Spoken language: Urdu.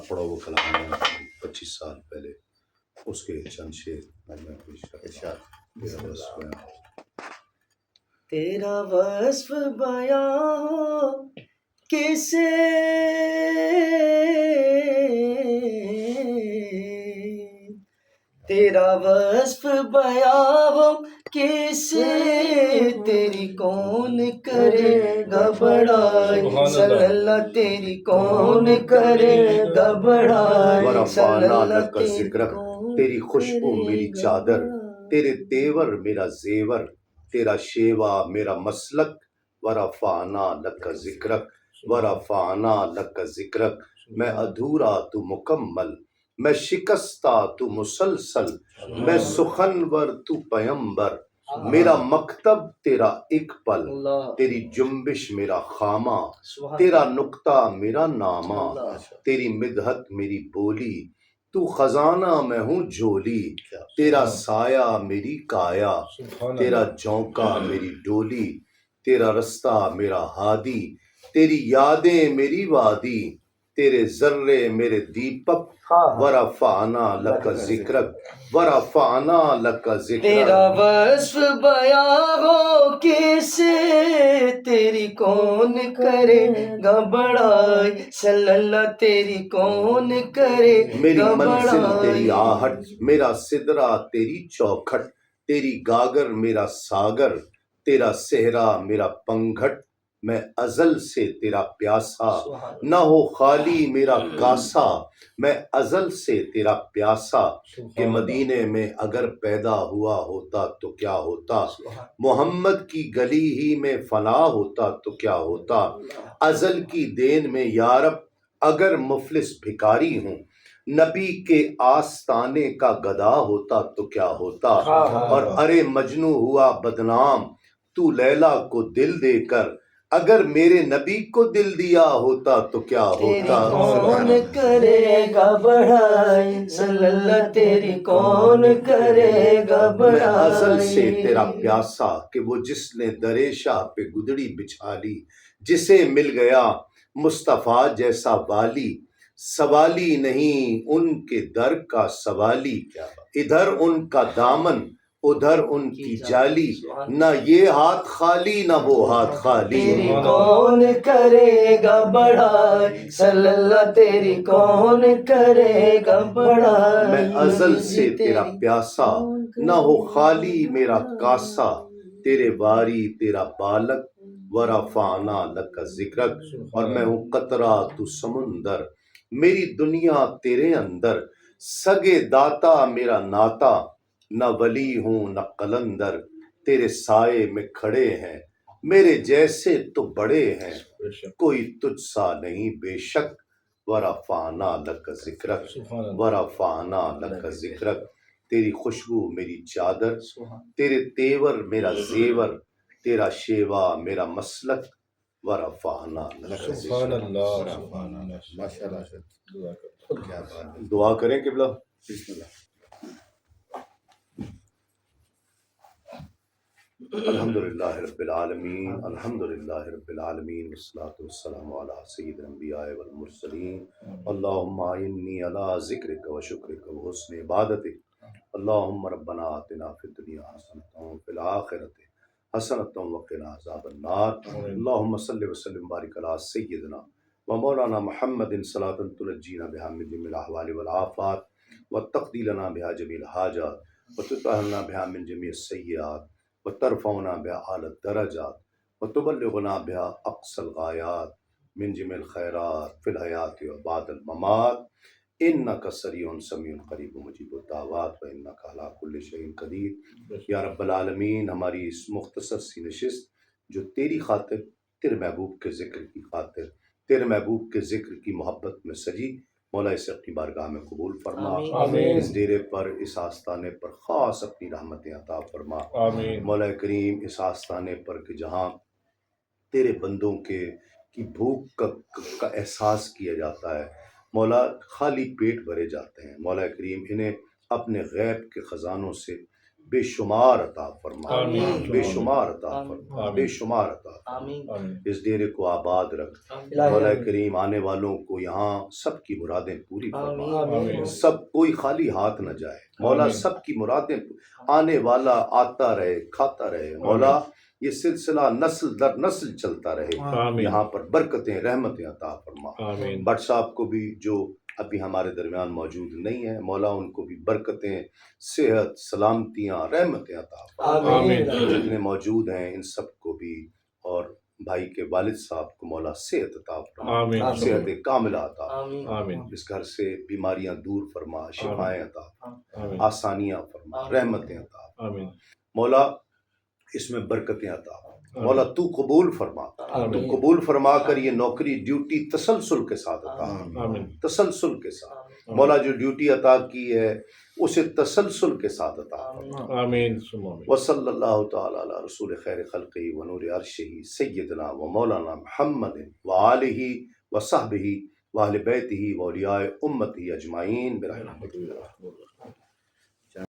پڑا وہ کلام ہے 25 سال پہلے، اس کے چند شعر میں پیش کرتا ہوں۔ تیرا وصف بیان ہو کسے، تیرا وصف بیان ہو کسے، تیری کون کرے گا بڑائی، صلی اللہ تیری کون کرے گا بڑائی، صلی اللہ تیری کون، تیری خوشبو میری چادر، تیرے تیور میرا زیور، تیرا شیوا میرا مسلک، ورفعنا لک ذکرک، ورفعنا لک ذکرک۔ میں ادھورا تو مکمل، میں شکستہ تو مسلسل، میں سخنور تو پیمبر، میرا مکتب تیرا ایک پل، تیری جنبش میرا خامہ، تیرا نقطہ میرا نامہ، تیری مدحت میری بولی، تو خزانہ میں ہوں جھولی، تیرا سایہ میری کایا، تیرا جھونکا میری ڈولی، تیرا رستہ میرا ہادی، تیری یادیں میری وادی، تیرے ذرے میرے دیپک، ورفعنا لک ذکرک، ورفعنا لک ذکرک۔ تیرا وصف بیان ہو کسے، تیری کون کرے گا بڑائی، صلی اللہ تیری کون کرے میری گا منزل بڑائی، تیری آہٹ، میرا سدرہ تیری چوکھٹ، تیری گاگر میرا ساگر، تیرا صحرا میرا پنگھٹ، میں ازل سے تیرا پیاسا، نہ ہو خالی میرا کاسا، میں ازل سے تیرا پیاسا، کہ مدینے میں اگر پیدا ہوا ہوتا تو کیا ہوتا، محمد کی گلی ہی میں فنا ہوتا تو کیا ہوتا، ازل کی دین میں یارب اگر مفلس بھکاری ہوں، نبی کے آستانے کا گدا ہوتا تو کیا ہوتا، اور ارے مجنوں ہوا بدنام تو لیلا کو دل دے کر، اگر میرے نبی کو دل دیا ہوتا تو کیا ہوتا، کون کرے گا بڑائی، صلی اللہ تیری کون کرے گا بڑائی، میں ازل سے تیرا پیاسا، کہ وہ جس نے درے شاہ پہ گدڑی بچھا لی، جسے مل گیا مصطفیٰ جیسا والی، سوالی نہیں ان کے در کا سوالی، ادھر ان کا دامن ادھر ان کی جالی، نہ یہ ہاتھ خالی نہ وہ ہاتھ خالی، تیری کون کرے گا بڑائی، صلی اللہ تیری کون کرے گا بڑائی، میں ازل سے تیرا پیاسا، نہ ہو خالی میرا کاسا، تیرے واری تیرا بالک، ورفعنا لک ذکرک، اور میں ہوں قطرہ تو سمندر، میری دنیا تیرے اندر، سگے داتا میرا ناتا، نہ ولی ہوں نہ قلندر، تیرے سائے میں کھڑے ہیں میرے جیسے تو بڑے ہیں، کوئی تجھ سا نہیں بے شک، ورفعنا لک ذکرک، ورفعنا لک ذکرک۔ تیری خوشبو میری چادر، تیرے تیور میرا زیور، تیرا شیوا میرا مسلک، ورفعنا لک ذکرک۔ دعا کریں قبلہ، بسم اللہ۔ الحمدللہ رب العالمین، الحمدللہ رب العالمین، والصلاة والسلام علی سید الانبیاء والمرسلین، اللہم اعنی علی ذکرک و شکرک و حسن عبادتک، اللہم ربنا آتنا فی الدنیا حسنۃ وفی الآخرۃ حسنۃ وقنا عذاب النار، اللہم صلی وسلم وبارک علی سیدنا و مولانا محمد صلاۃ تنجینا بہا من جمیع الاحوال والآفات وتقضی لنا بہا جمیع الحاجات وتطہرنا بہا من جمیع السیئات وترفعنا بها اعلی الدرجات وتبلغنا بها اقصى الغایات من جميع الخیرات فی الحیات و بعد الممات، انک سریع سمیع قریب مجیب الدعوات وانک علی کل شیء قدیر۔ یا رب العالمین، ہماری اس مختصر سی نشست جو تیری خاطر، تیرے محبوب کے ذکر کی خاطر، تیرے محبوب کے ذکر کی محبت میں سجی، مولا اسے اپنی بارگاہ میں قبول فرما، آمین۔ اس ڈیرے پر، اس آستانے پر خاص اپنی رحمتیں عطا فرما، مولا کریم اس آستانے پر کہ جہاں تیرے بندوں کی بھوک کا احساس کیا جاتا ہے، مولا خالی پیٹ بھرے جاتے ہیں، مولا کریم انہیں اپنے غیب کے خزانوں سے بے شمار عطا فرما، آمین۔ بے شمار عطا آمین۔ فرما، آمین۔ بے شمار عطا فرما۔ آمین آمین۔ اس ڈیرے کو آباد رکھ، الہی مولا آمین۔ کریم آنے والوں کو یہاں سب کی مرادیں پوری فرما، آمین سب کوئی خالی ہاتھ نہ جائے مولا، آمین۔ سب کی مرادیں آنے والا آتا رہے کھاتا رہے مولا، یہ سلسلہ نسل در نسل چلتا رہے، آمین۔ یہاں پر برکتیں رحمتیں عطا فرما۔ آمین۔ بٹ صاحب کو بھی جو ابھی ہمارے درمیان موجود نہیں ہیں مولا، ان کو بھی برکتیں، صحت، سلامتیاں، رحمتیں عطا فرما۔ آمین جتنے موجود ہیں ان سب کو بھی، اور بھائی کے والد صاحب کو مولا صحت عطا فرما، آمین۔ صحت کاملہ عطا فرما، آمین آمین۔ اس گھر سے بیماریاں دور فرما، شفائیں عطا فرما، آمین۔ آسانیاں فرما، رحمتیں عطا فرما آمین۔ مولا، اس میں برکتیں عطا فرما مولا، تو قبول فرما، تو آمین قبول فرما کر یہ نوکری ڈیوٹی تسلسل کے ساتھ عطا فرما، آمین۔ تسلسل کے ساتھ مولا، جو ڈیوٹی عطا کی ہے اسے تسلسل کے ساتھ عطا فرما۔ آمین ثم آمین۔ وصلی اللہ تعالی علی رسول خیر خلقہ و نور عرشہ سیدنا و مولانا محمد و آلہ و صحبہ و اہل بیتہ و اولیاء امتہ اجمعین برحمتہ۔